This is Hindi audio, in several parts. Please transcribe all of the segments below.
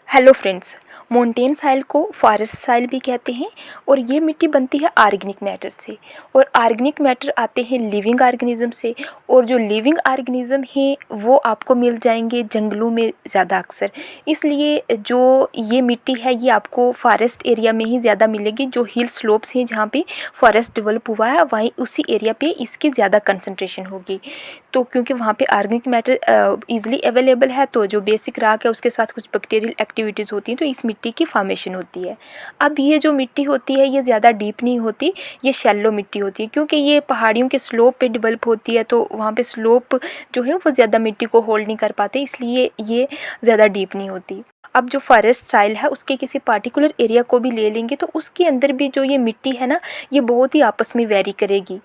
हेलो फ्रेंड्स, मोंटेन साइल को फॉरेस्ट साइल भी कहते हैं और ये मिट्टी बनती है ऑर्गेनिक मैटर से। और ऑर्गेनिक मैटर आते हैं लिविंग ऑर्गेनिज्म से, और जो लिविंग ऑर्गेनिज्म हैं वो आपको मिल जाएंगे जंगलों में ज़्यादा अक्सर। इसलिए जो ये मिट्टी है ये आपको फॉरेस्ट एरिया में ही ज़्यादा मिलेगी। जो हिल स्लोप्स हैं जहाँ पे फॉरेस्ट डेवलप हुआ है वहीं उसी एरिया पे इसकी ज़्यादा कंसनट्रेशन होगी। तो क्योंकि वहाँ पे ऑर्गेनिक मैटर ईजिली अवेलेबल है, तो जो बेसिक राख है उसके साथ कुछ बैक्टीरियल एक्टिविटीज़ होती हैं, तो इस मिट्टी की फॉर्मेशन होती है। अब ये जो मिट्टी होती है ये ज़्यादा डीप नहीं होती, ये शैलो मिट्टी होती है। क्योंकि ये पहाड़ियों के स्लोप पे डेवलप होती है, तो वहाँ पे स्लोप जो है वो ज़्यादा मिट्टी को होल्ड नहीं कर पाते, इसलिए ये ज़्यादा डीप नहीं होती। अब जो फॉरेस्ट साइल है उसके किसी पार्टिकुलर एरिया को भी ले लेंगे तो उसके अंदर भी जो ये मिट्टी है ना, ये बहुत ही आपस में वेरी करेगी।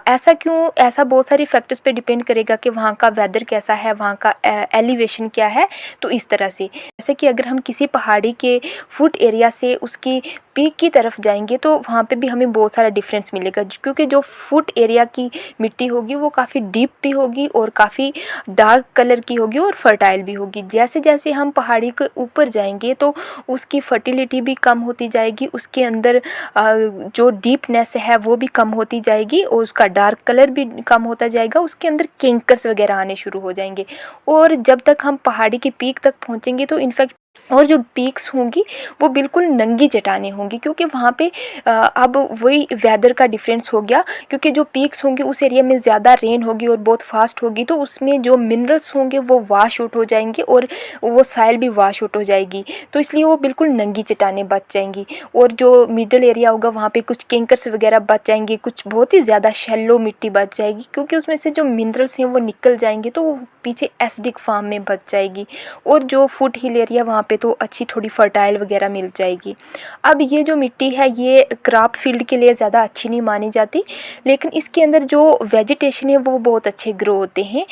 ऐसा क्यों? ऐसा बहुत सारी फैक्टर्स पे डिपेंड करेगा कि वहाँ का वेदर कैसा है, वहाँ का एलिवेशन क्या है। तो इस तरह से जैसे कि अगर हम किसी पहाड़ी के फुट एरिया से उसकी पीक की तरफ जाएंगे तो वहाँ पे भी हमें बहुत सारा डिफरेंस मिलेगा, क्योंकि जो फुट एरिया की मिट्टी होगी वो काफ़ी डीप भी होगी और काफ़ी डार्क कलर की होगी और फर्टाइल भी होगी। जैसे जैसे हम पहाड़ी के ऊपर जाएंगे तो उसकी फर्टिलिटी भी कम होती जाएगी, उसके अंदर जो डीपनेस है वो भी कम होती जाएगी और उसका डार्क कलर भी कम होता जाएगा, उसके अंदर कैंकर्स वगैरह आने शुरू हो जाएंगे। और जब तक हम पहाड़ी की पीक तक पहुँचेंगे तो इनफैक्ट और जो पीक्स होंगी वो बिल्कुल नंगी चट्टानें होंगी, क्योंकि वहाँ पे अब वही वेदर का डिफरेंस हो गया। क्योंकि जो पीक्स होंगे उस एरिया में ज़्यादा रेन होगी और बहुत फास्ट होगी, तो उसमें जो मिनरल्स होंगे वो वाश आउट हो जाएंगे और वो साइल भी वाश आउट हो जाएगी, तो इसलिए वो बिल्कुल नंगी चट्टानें बच जाएंगी। और जो मिडल एरिया होगा वहाँ पे कुछ कैंकर्स वगैरह बच जाएंगे, कुछ बहुत ही ज़्यादा शैलो मिट्टी बच जाएगी, क्योंकि उसमें से जो मिनरल्स हैं वो निकल जाएंगे, तो वो पीछे एसिडिक फार्म में बच जाएगी। और जो फुट हिल एरिया वहाँ पे तो अच्छी थोड़ी फर्टाइल वगैरह मिल जाएगी। अब ये जो मिट्टी है ये क्रॉप फील्ड के लिए ज़्यादा अच्छी नहीं मानी जाती, लेकिन इसके अंदर जो वेजिटेशन है वो बहुत अच्छे ग्रो होते हैं।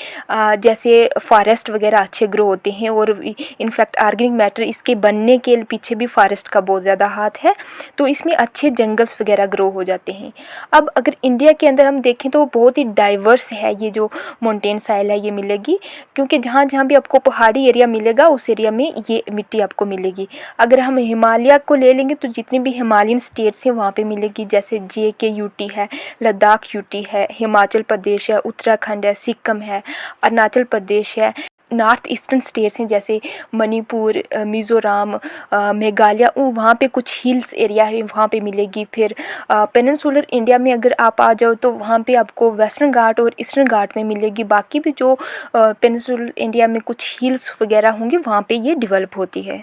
जैसे फॉरेस्ट वगैरह अच्छे ग्रो होते हैं, और इनफैक्ट ऑर्गेनिक मैटर इसके बनने के पीछे भी फॉरेस्ट का बहुत ज़्यादा हाथ है, तो इसमें अच्छे जंगल्स वगैरह ग्रो हो जाते हैं। अब अगर इंडिया के अंदर हम देखें तो बहुत ही डाइवर्स है ये जो माउंटेन साइल है ये मिलेगी, क्योंकि जहाँ जहाँ भी आपको पहाड़ी एरिया मिलेगा उस एरिया में ये मिट्टी आपको मिलेगी। अगर हम हिमालय को ले लेंगे तो जितनी भी हिमालयन स्टेट्स हैं वहाँ पे मिलेगी, जैसे JK यूटी है, लद्दाख यूटी है, हिमाचल प्रदेश है, उत्तराखंड है, सिक्किम है, अरुणाचल प्रदेश है। नॉर्थ ईस्टर्न स्टेट्स हैं जैसे मणिपुर, मिज़ोरम, मेघालय, वहाँ पे कुछ हिल्स एरिया है वहाँ पे मिलेगी। फिर पेनिनसुलर इंडिया में अगर आप आ जाओ तो वहाँ पे आपको वेस्टर्न घाट और ईस्टर्न घाट में मिलेगी। बाकी भी जो पेनिनसुलर इंडिया में कुछ हिल्स वगैरह होंगे वहाँ पे ये डेवलप होती है।